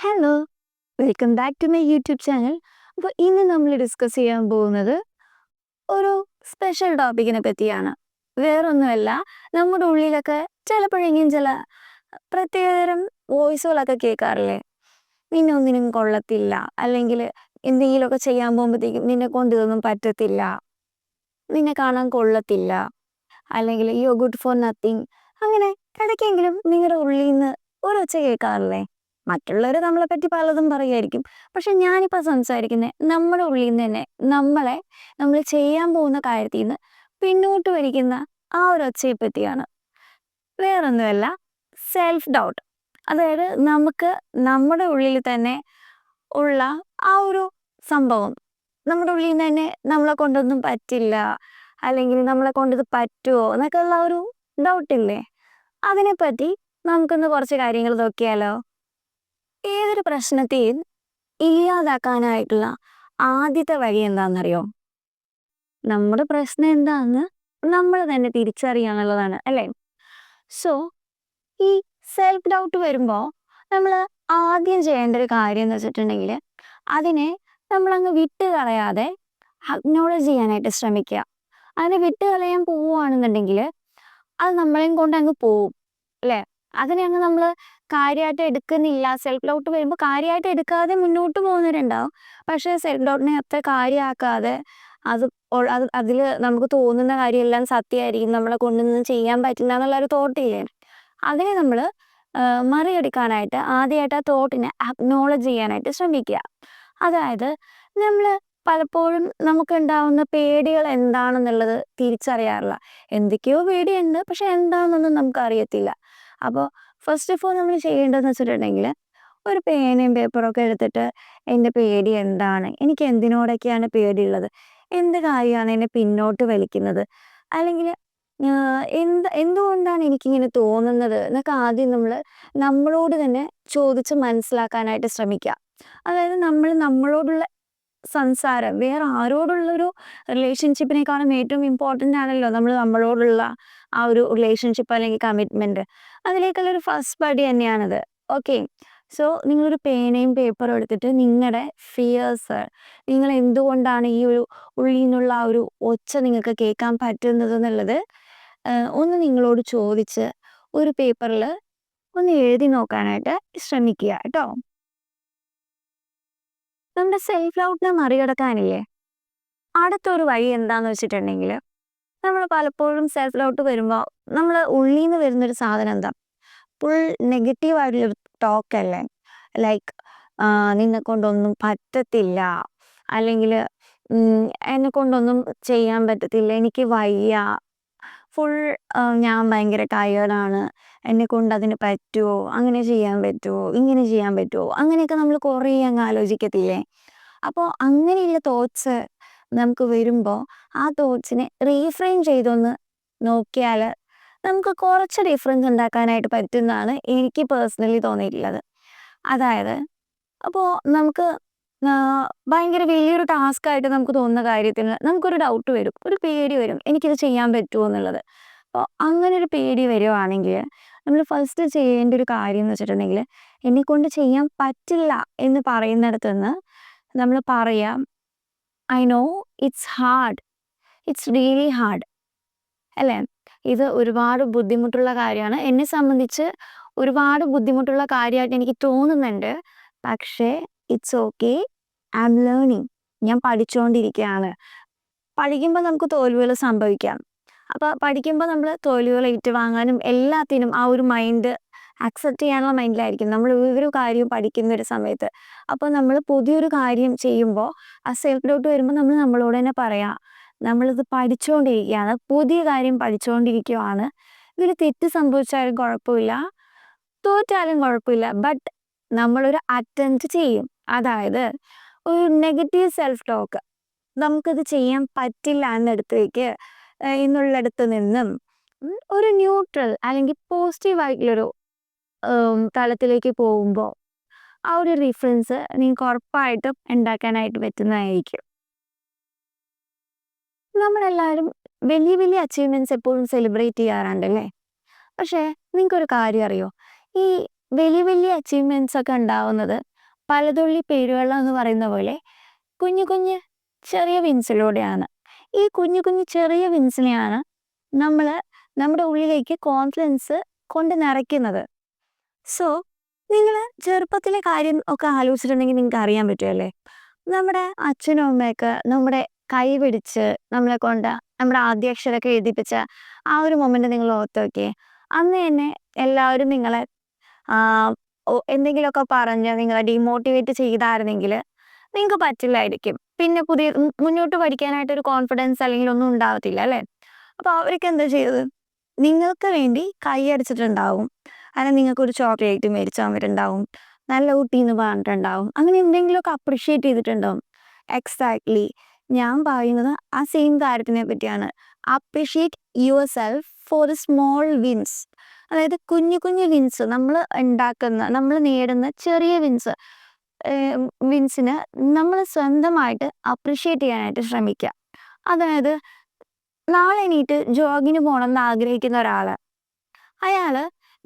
Hello, welcome back to my YouTube channel. അപ്പോൾ ഇന്ന് നമ്മൾ ഡിസ്കസ് ചെയ്യാൻ പോകുന്നത് ഒരു സ്പെഷ്യൽ ടോപ്പിക്കിനെ പറ്റിയാണ്. വേറൊന്നുമല്ല, നമ്മുടെ ഉള്ളിലൊക്കെ ചിലപ്പോഴെങ്കിലും ചില പ്രത്യേകതരം വോയിസുകളൊക്കെ കേൾക്കാറില്ലേ? നിന്നെ ഒന്നിനും കൊള്ളത്തില്ല, അല്ലെങ്കിൽ എന്തെങ്കിലുമൊക്കെ ചെയ്യാൻ പോകുമ്പോഴത്തേക്കും നിന്നെ കൊണ്ട് ഇതൊന്നും പറ്റത്തില്ല, നിന്നെ കാണാൻ കൊള്ളത്തില്ല, അല്ലെങ്കിൽ യു ഗുഡ് ഫോർ നത്തിങ്. അങ്ങനെ ഇടയ്ക്കെങ്കിലും നിങ്ങളുടെ ഉള്ളിൽ നിന്ന് ഒരൊച്ച കേൾക്കാറില്ലേ? മറ്റുള്ളവർ നമ്മളെ പറ്റി പലതും പറയുമായിരിക്കും, പക്ഷെ ഞാനിപ്പോൾ സംസാരിക്കുന്നത് നമ്മുടെ ഉള്ളിൽ നിന്ന് തന്നെ നമ്മൾ ചെയ്യാൻ പോകുന്ന കാര്യത്തിൽ നിന്ന് പിന്നോട്ട് വലിക്കുന്ന ആ ഒരു ഒച്ചയെ പറ്റിയാണ്. വേറൊന്നുമല്ല, സെൽഫ് ഡൗട്ട്. അതായത് നമുക്ക് നമ്മുടെ ഉള്ളിൽ തന്നെ ഉള്ള ആ ഒരു സംഭവം, നമ്മുടെ ഉള്ളിൽ നിന്ന് തന്നെ നമ്മളെ കൊണ്ടൊന്നും പറ്റില്ല, അല്ലെങ്കിൽ നമ്മളെ കൊണ്ടിത് പറ്റുമോ എന്നൊക്കെ ഉള്ള ഒരു ഡൗട്ടില്ലേ? അതിനെപ്പറ്റി നമുക്കൊന്ന് കുറച്ച് കാര്യങ്ങൾ നോക്കിയാലോ? ഏതൊരു പ്രശ്നത്തെയും ഇല്ലാതാക്കാനായിട്ടുള്ള ആദ്യത്തെ വഴി എന്താണെന്നറിയോ? നമ്മുടെ പ്രശ്നം എന്താണെന്ന് നമ്മൾ തന്നെ തിരിച്ചറിയുക എന്നുള്ളതാണ്, അല്ലേ? സോ ഈ സെൽഫ് ഡൗട്ട് വരുമ്പോൾ നമ്മൾ ആദ്യം ചെയ്യേണ്ട ഒരു കാര്യം എന്ന് വെച്ചിട്ടുണ്ടെങ്കിൽ, അതിനെ നമ്മളങ്ങ് വിട്ട് കളയാതെ അക്നോളജ് ചെയ്യാനായിട്ട് ശ്രമിക്കുക. അതിനെ വിട്ട് കളയാൻ പോവുകയാണെന്നുണ്ടെങ്കിൽ അത് നമ്മളെയും കൊണ്ട് അങ്ങ് പോവും, അല്ലേ? അതിനെ അങ്ങ് നമ്മൾ കാര്യമായിട്ട് എടുക്കുന്നില്ല. സെൽഫ് ഡൗട്ട് വരുമ്പോൾ കാര്യമായിട്ട് എടുക്കാതെ മുന്നോട്ട് പോകുന്നവരുണ്ടാവും. പക്ഷേ സെൽഫ് ഡൗട്ടിനെ അത്ര കാര്യമാക്കാതെ അത് അതിൽ നമുക്ക് തോന്നുന്ന കാര്യമെല്ലാം സത്യമായിരിക്കും, നമ്മളെ കൊണ്ടൊന്നും ചെയ്യാൻ പറ്റില്ല എന്നുള്ളൊരു തോട്ടില്ലേ, അതിനെ നമ്മൾ മറികടക്കാനായിട്ട് ആദ്യമായിട്ട് ആ തോട്ടിനെ അക്നോളജ് ചെയ്യാനായിട്ട് ശ്രമിക്കുക. അതായത് നമ്മൾ പലപ്പോഴും നമുക്കുണ്ടാവുന്ന പേടികൾ എന്താണെന്നുള്ളത് തിരിച്ചറിയാറില്ല. എന്തൊക്കെയോ പേടിയുണ്ട്, പക്ഷെ എന്താണെന്നൊന്നും നമുക്കറിയത്തില്ല. അപ്പോൾ ഫസ്റ്റ് ഓഫ് ഓൾ നമ്മൾ ചെയ്യേണ്ടതെന്ന് വെച്ചിട്ടുണ്ടെങ്കിൽ, ഒരു പേനയും പേപ്പറൊക്കെ എടുത്തിട്ട് എൻ്റെ പേടി എന്താണ്, എനിക്ക് എന്തിനോടൊക്കെയാണ് പേടിയുള്ളത്, എന്ത് കാര്യമാണ് എന്നെ പിന്നോട്ട് വലിക്കുന്നത്, അല്ലെങ്കിൽ എന്തുകൊണ്ടാണ് എനിക്കിങ്ങനെ തോന്നുന്നത് എന്നൊക്കെ ആദ്യം നമ്മളോട് തന്നെ ചോദിച്ച് മനസ്സിലാക്കാനായിട്ട് ശ്രമിക്കുക. അതായത് നമ്മളോടുള്ള സംസാരം വേറെ ആരോടുള്ളൊരു റിലേഷൻഷിപ്പിനേക്കാളും ഏറ്റവും ഇമ്പോർട്ടൻ്റ് ആണല്ലോ നമ്മളോടുള്ള ആ ഒരു റിലേഷൻഷിപ്പ് അല്ലെങ്കിൽ കമ്മിറ്റ്മെൻറ്റ്. അതിലേക്കുള്ള ഒരു ഫസ്റ്റ് പടി തന്നെയാണത്. ഓക്കെ, സോ നിങ്ങളൊരു പേനയും പേപ്പറും എടുത്തിട്ട് നിങ്ങളുടെ ഫിയേഴ്സ്, നിങ്ങൾ എന്തുകൊണ്ടാണ് ഈ ഒരു ഉള്ളിൽ നിന്നുള്ള ആ ഒരു ഒച്ച നിങ്ങൾക്ക് കേൾക്കാൻ പറ്റുന്നത് എന്നുള്ളത് ഒന്ന് നിങ്ങളോട് ചോദിച്ച് ഒരു പേപ്പറിൽ ഒന്ന് എഴുതി നോക്കാനായിട്ട് ശ്രമിക്കുക കേട്ടോ. നമ്മുടെ സെൽഫ് ഡൗട്ടിനെ മറികടക്കാനില്ലേ, അടുത്തൊരു വഴി എന്താന്ന് വെച്ചിട്ടുണ്ടെങ്കിൽ, നമ്മൾ പലപ്പോഴും സെൽഫ് ഡൗട്ട് വരുമ്പോൾ നമ്മൾ ഉള്ളിൽ നിന്ന് വരുന്നൊരു സാധനം എന്താ, ഫുൾ നെഗറ്റീവായിട്ടുള്ളൊരു ടോക്കല്ലേ. ലൈക്ക് നിന്നെ കൊണ്ടൊന്നും പറ്റത്തില്ല, അല്ലെങ്കിൽ എന്നെ കൊണ്ടൊന്നും ചെയ്യാൻ പറ്റത്തില്ല, എനിക്ക് വയ്യ, ഫുൾ ഞാൻ ഭയങ്കര ടയേർഡാണ്, എന്നെ കൊണ്ട് അതിന് പറ്റുമോ, അങ്ങനെ ചെയ്യാൻ പറ്റുമോ, ഇങ്ങനെ ചെയ്യാൻ പറ്റുമോ, അങ്ങനെയൊക്കെ നമ്മൾ കുറേ അങ്ങ് ആലോചിക്കത്തില്ലേ. അപ്പോൾ അങ്ങനെയുള്ള തോട്ട്സ് നമുക്ക് വരുമ്പോൾ ആ തോട്ട്സിനെ റീഫ്രെയിം ചെയ്തൊന്ന് നോക്കിയാൽ നമുക്ക് കുറച്ച് ഡിഫറൻസ് ഉണ്ടാക്കാനായിട്ട് പറ്റുമെന്നാണ് എനിക്ക് പേഴ്സണലി തോന്നിയിട്ടുള്ളത്. അതായത് അപ്പോൾ നമുക്ക് ഭയങ്കര വലിയൊരു ടാസ്ക്കായിട്ട് നമുക്ക് തോന്നുന്ന കാര്യത്തിന് നമുക്കൊരു ഡൗട്ട് വരും, ഒരു പേടി വരും, എനിക്കിത് ചെയ്യാൻ പറ്റുമോ എന്നുള്ളത്. അപ്പോൾ അങ്ങനെ ഒരു പേടി വരുവാണെങ്കിൽ നമ്മൾ ഫസ്റ്റ് ചെയ്യേണ്ട ഒരു കാര്യം എന്ന് വെച്ചിട്ടുണ്ടെങ്കിൽ, എന്നെക്കൊണ്ട് ചെയ്യാൻ പറ്റില്ല എന്ന് പറയുന്നിടത്ത് നിന്ന് നമ്മൾ പറയാം, I know it's hard, it's really hard, അല്ലേ? ഇത് ഒരുപാട് ബുദ്ധിമുട്ടുള്ള കാര്യമാണ്, എന്നെ സംബന്ധിച്ച് ഒരുപാട് ബുദ്ധിമുട്ടുള്ള കാര്യമായിട്ട് എനിക്ക് തോന്നുന്നുണ്ട്. പക്ഷേ it's okay, I am learning, ഞാൻ പഠിച്ചുകൊണ്ടിരിക്കുകയാണ്. പഠിക്കുമ്പോൾ നമുക്ക് തോൽവികൾ സംഭവിക്കാം. അപ്പോൾ പഠിക്കുമ്പോൾ നമ്മൾ തോൽവികൾ ഏറ്റുവാങ്ങാനും എല്ലാത്തിനും ആ ഒരു മൈൻഡ് അക്സെപ്റ്റ് ചെയ്യാനുള്ള മൈൻഡിലായിരിക്കും നമ്മൾ ഒരു കാര്യവും പഠിക്കുന്ന ഒരു സമയത്ത്. അപ്പോൾ നമ്മൾ പുതിയൊരു കാര്യം ചെയ്യുമ്പോൾ ആ സെൽഫ് ഡൗട്ട് വരുമ്പോൾ നമ്മൾ നമ്മളോട് തന്നെ പറയാം, നമ്മളിത് പഠിച്ചുകൊണ്ടിരിക്കുകയാണ്, പുതിയ കാര്യം പഠിച്ചുകൊണ്ടിരിക്കുകയാണ്, ഇതിൽ തെറ്റ് സംഭവിച്ചാലും കുഴപ്പമില്ല, തോറ്റാലും കുഴപ്പമില്ല, ബട്ട് നമ്മളൊരു അറ്റംപ്റ്റ് ചെയ്യും. അതായത് ഒരു നെഗറ്റീവ് സെൽഫ് ടോക്ക്, നമുക്കിത് ചെയ്യാൻ പറ്റില്ല എന്നുള്ളിടത്ത് നിന്നും ഒരു ന്യൂട്രൽ അല്ലെങ്കിൽ പോസിറ്റീവായിട്ടുള്ളൊരു തലത്തിലേക്ക് പോകുമ്പോൾ ആ ഒരു ഡിഫറൻസ് നിങ്ങൾക്ക് ഉറപ്പായിട്ടും ഉണ്ടാക്കാനായിട്ട് പറ്റുന്നതായിരിക്കും. നമ്മളെല്ലാവരും വലിയ വലിയ അച്ചീവ്മെൻറ്റ്സ് എപ്പോഴും സെലിബ്രേറ്റ് ചെയ്യാറുണ്ടല്ലേ. പക്ഷേ നിങ്ങൾക്കൊരു കാര്യം അറിയോ, ഈ വലിയ വലിയ അച്ചീവ്മെൻറ്റ്സ് ഒക്കെ ഉണ്ടാവുന്നത് പലതുള്ളി പെരുവെള്ളം എന്ന് പറയുന്ന പോലെ കുഞ്ഞു കുഞ്ഞു ചെറിയ വിൻസിലൂടെയാണ്. ഈ കുഞ്ഞു കുഞ്ഞു ചെറിയ വിൻസിനെയാണ് നമ്മൾ നമ്മുടെ ഉള്ളിലേക്ക് കോൺഫിഡൻസ് കൊണ്ട് നിറയ്ക്കുന്നത്. സോ നിങ്ങൾ ചെറുപ്പത്തിലെ കാര്യം ഒക്കെ ആലോചിച്ചിട്ടുണ്ടെങ്കിൽ നിങ്ങൾക്ക് അറിയാൻ പറ്റുമല്ലേ, നമ്മുടെ അച്ഛനും അമ്മയൊക്കെ നമ്മുടെ കൈ പിടിച്ച് നമ്മളെ കൊണ്ട് നമ്മുടെ ആദ്യാക്ഷരമൊക്കെ എഴുതിപ്പിച്ച ആ ഒരു മൊമെന്റ് നിങ്ങൾ ഓർത്ത് നോക്കിയേ. അന്ന് തന്നെ എല്ലാവരും നിങ്ങളെ എന്തെങ്കിലുമൊക്കെ പറഞ്ഞ് നിങ്ങളെ ഡീമോട്ടിവേറ്റ് ചെയ്തായിരുന്നെങ്കിൽ നിങ്ങൾക്ക് പറ്റില്ലായിരിക്കും. പിന്നെ മുന്നോട്ട് പഠിക്കാനായിട്ട് ഒരു കോൺഫിഡൻസ് അല്ലെങ്കിൽ ഒന്നും ഉണ്ടാവത്തില്ല അല്ലേ. അപ്പോൾ അവർക്ക് എന്താ ചെയ്തത്, നിങ്ങൾക്ക് വേണ്ടി കൈയടിച്ചിട്ടുണ്ടാവും, അല്ലെങ്കിൽ നിങ്ങൾക്കൊരു ചോക്ലേറ്റ് മേടിച്ചു തന്നിട്ടുണ്ടാവും, നല്ല കുട്ടി എന്ന് പറഞ്ഞിട്ടുണ്ടാവും, അങ്ങനെ എന്തെങ്കിലുമൊക്കെ അപ്രിഷ്യേറ്റ് ചെയ്തിട്ടുണ്ടാവും. എക്സാക്ട്ലി ഞാൻ പറയുന്നത് ആ സെയിം കാര്യത്തിനെ പറ്റിയാണ്. Appreciate yourself for the small wins. അതായത് കുഞ്ഞു കുഞ്ഞു വിൻസ്, നമ്മൾ നേടുന്ന ചെറിയ വിൻസിന് നമ്മൾ സ്വന്തമായിട്ട് അപ്രിഷ്യേറ്റ് ചെയ്യാനായിട്ട് ശ്രമിക്കുക. അതായത് നാളെ എണീറ്റ് ജോഗിന് പോകണമെന്ന് ആഗ്രഹിക്കുന്ന ഒരാൾ, അയാൾ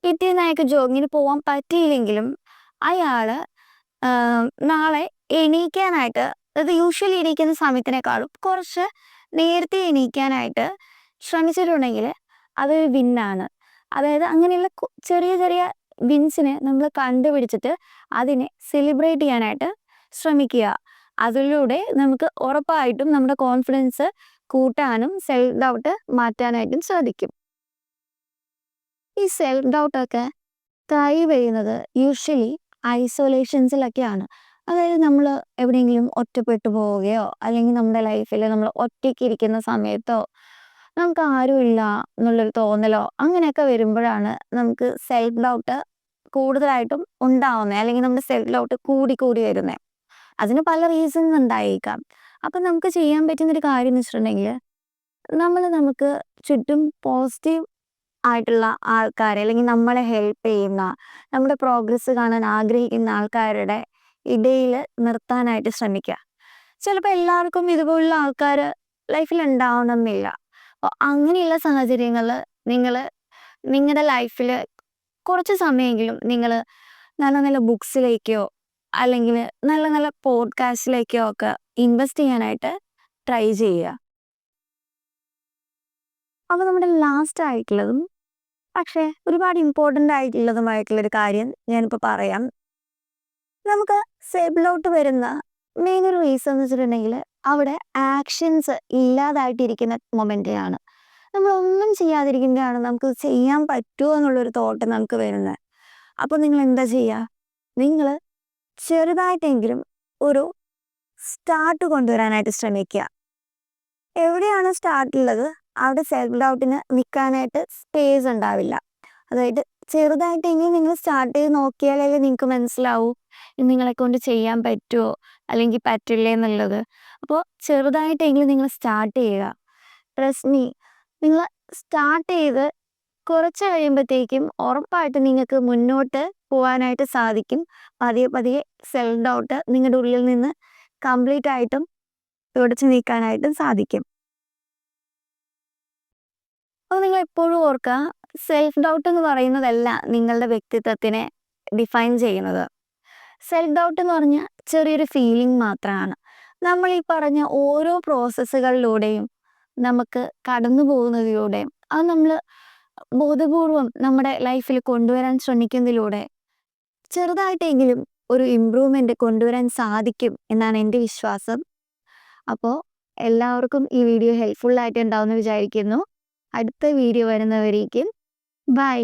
പിറ്റേന്ന് അയാൾക്ക് ജോഗിന് പോകാൻ പറ്റിയില്ലെങ്കിലും അയാൾ നാളെ എണീക്കാനായിട്ട്, അതായത് യൂഷ്വലി എണീക്കുന്ന സമയത്തിനേക്കാളും കുറച്ച് നേരത്തെ എണീക്കാനായിട്ട് ശ്രമിച്ചിട്ടുണ്ടെങ്കിൽ അതൊരു വിന്നാണ്. അതായത് അങ്ങനെയുള്ള ചെറിയ ചെറിയ വിൻസിനെ നമ്മൾ കണ്ടുപിടിച്ചിട്ട് അതിനെ സെലിബ്രേറ്റ് ചെയ്യാനായിട്ട് ശ്രമിക്കുക. അതിലൂടെ നമുക്ക് ഉറപ്പായിട്ടും നമ്മുടെ കോൺഫിഡൻസ് കൂട്ടാനും സെൽഫ് ഡൗട്ട് മാറ്റാനായിട്ടും സാധിക്കും. ഈ സെൽഫ് ഡൗട്ടൊക്കെ ത്രൈവ് ചെയ്യുന്നത് യൂഷ്വലി ഐസൊലേഷൻസിലൊക്കെയാണ്. അതായത് നമ്മൾ എവിടെയെങ്കിലും ഒറ്റപ്പെട്ടു പോവുകയോ അല്ലെങ്കിൽ നമ്മുടെ ലൈഫിൽ നമ്മൾ ഒറ്റയ്ക്ക് ഇരിക്കുന്ന സമയത്തോ നമുക്ക് ആരുമില്ല എന്നുള്ളൊരു തോന്നലോ അങ്ങനെയൊക്കെ വരുമ്പോഴാണ് നമുക്ക് സെൽഫ് ഡൗട്ട് കൂടുതലായിട്ടും ഉണ്ടാവുന്നത്, അല്ലെങ്കിൽ നമ്മുടെ സെൽഫ് ഡൗട്ട് കൂടി കൂടി വരുന്നത്. അതിന് പല റീസൺസ് ഉണ്ടായേക്കാം. അപ്പം നമുക്ക് ചെയ്യാൻ പറ്റുന്നൊരു കാര്യം എന്ന് വെച്ചിട്ടുണ്ടെങ്കിൽ, നമുക്ക് ചുറ്റും പോസിറ്റീവ് ആയിട്ടുള്ള ആൾക്കാരെ, അല്ലെങ്കിൽ നമ്മളെ ഹെൽപ്പ് ചെയ്യുന്ന, നമ്മുടെ പ്രോഗ്രസ് കാണാൻ ആഗ്രഹിക്കുന്ന ആൾക്കാരുടെ ഇടയിൽ നിർത്താനായിട്ട് ശ്രമിക്കുക. ചിലപ്പോൾ എല്ലാവർക്കും ഇതുപോലുള്ള ആൾക്കാർ ലൈഫിൽ ഉണ്ടാവണമെന്നില്ല. അപ്പോൾ അങ്ങനെയുള്ള സാഹചര്യങ്ങളിൽ നിങ്ങൾ നിങ്ങളുടെ ലൈഫിൽ കുറച്ച് സമയമെങ്കിലും നിങ്ങൾ നല്ല നല്ല ബുക്സിലേക്കോ അല്ലെങ്കിൽ നല്ല നല്ല പോഡ്കാസ്റ്റിലേക്കോ ഒക്കെ ഇൻവെസ്റ്റ് ചെയ്യാനായിട്ട് ട്രൈ ചെയ്യുക. അപ്പോൾ നമ്മുടെ ലാസ്റ്റ് ആയിട്ടുള്ളതും പക്ഷേ ഒരുപാട് ഇമ്പോർട്ടൻ്റ് ആയിട്ടുള്ളതുമായിട്ടുള്ളൊരു കാര്യം ഞാനിപ്പോൾ പറയാം. നമുക്ക് സെൽഫ് ഡൗട്ട് വരുന്ന മെയിൻ ഒരു റീസൺ എന്ന് വെച്ചിട്ടുണ്ടെങ്കിൽ അവിടെ ആക്ഷൻസ് ഇല്ലാതായിട്ടിരിക്കുന്ന മൊമെൻ്റിലാണ്. നമ്മളൊന്നും ചെയ്യാതിരിക്കുമ്പോഴാണ് നമുക്ക് ചെയ്യാൻ പറ്റുമോ എന്നുള്ളൊരു തോട്ട് നമുക്ക് വരുന്നത്. അപ്പോൾ നിങ്ങൾ എന്താ ചെയ്യുക, നിങ്ങൾ ചെറുതായിട്ടെങ്കിലും ഒരു സ്റ്റാർട്ട് കൊണ്ടുവരാനായിട്ട് ശ്രമിക്കുക. എവിടെയാണ് സ്റ്റാർട്ടുള്ളത് അവിടെ സെൽഫ് ഡൗട്ടിന് നിൽക്കാനായിട്ട് സ്പേസ് ഉണ്ടാവില്ല. അതായത് ചെറുതായിട്ടെങ്കിലും നിങ്ങൾ സ്റ്റാർട്ട് ചെയ്ത് നോക്കിയാലല്ലേ നിങ്ങൾക്ക് മനസ്സിലാവൂ നിങ്ങളെ കൊണ്ട് ചെയ്യാൻ പറ്റുമോ അല്ലെങ്കിൽ പറ്റില്ലേ എന്നുള്ളത്. അപ്പോൾ ചെറുതായിട്ടെങ്കിലും നിങ്ങൾ സ്റ്റാർട്ട് ചെയ്യുക. ട്രസ്റ്റ് മീ, നിങ്ങൾ സ്റ്റാർട്ട് ചെയ്ത് കുറച്ച് കഴിയുമ്പോഴത്തേക്കും ഉറപ്പായിട്ട് നിങ്ങൾക്ക് മുന്നോട്ട് പോകാനായിട്ട് സാധിക്കും. പതിയെ പതിയെ സെൽഫ് ഡൗട്ട് നിങ്ങളുടെ ഉള്ളിൽ നിന്ന് കംപ്ലീറ്റ് ആയിട്ടും തുടച്ചു നീക്കാനായിട്ടും സാധിക്കും. അപ്പോൾ നിങ്ങൾ എപ്പോഴും ഓർക്കുക, സെൽഫ് ഡൗട്ട് എന്ന് പറയുന്നതല്ല നിങ്ങളുടെ വ്യക്തിത്വത്തിനെ ഡിഫൈൻ ചെയ്യുന്നത്. സെൽഫ് ഡൗട്ട് എന്ന് പറഞ്ഞാൽ ചെറിയൊരു ഫീലിംഗ് മാത്രമാണ്. നമ്മൾ ഈ പറഞ്ഞ ഓരോ പ്രോസസ്സുകളിലൂടെയും നമുക്ക് കടന്നു പോകുന്നതിലൂടെയും അത് നമ്മൾ ബോധപൂർവം നമ്മുടെ ലൈഫിൽ കൊണ്ടുവരാൻ ശ്രമിക്കുന്നതിലൂടെ ചെറുതായിട്ടെങ്കിലും ഒരു ഇമ്പ്രൂവ്മെന്റ് കൊണ്ടുവരാൻ സാധിക്കും എന്നാണ് എൻ്റെ വിശ്വാസം. അപ്പോൾ എല്ലാവർക്കും ഈ വീഡിയോ ഹെൽപ്ഫുൾ ആയിട്ട് ഉണ്ടാവുമെന്ന് വിചാരിക്കുന്നു. അടുത്ത വീഡിയോ വരുന്നവരേക്കും ബൈ.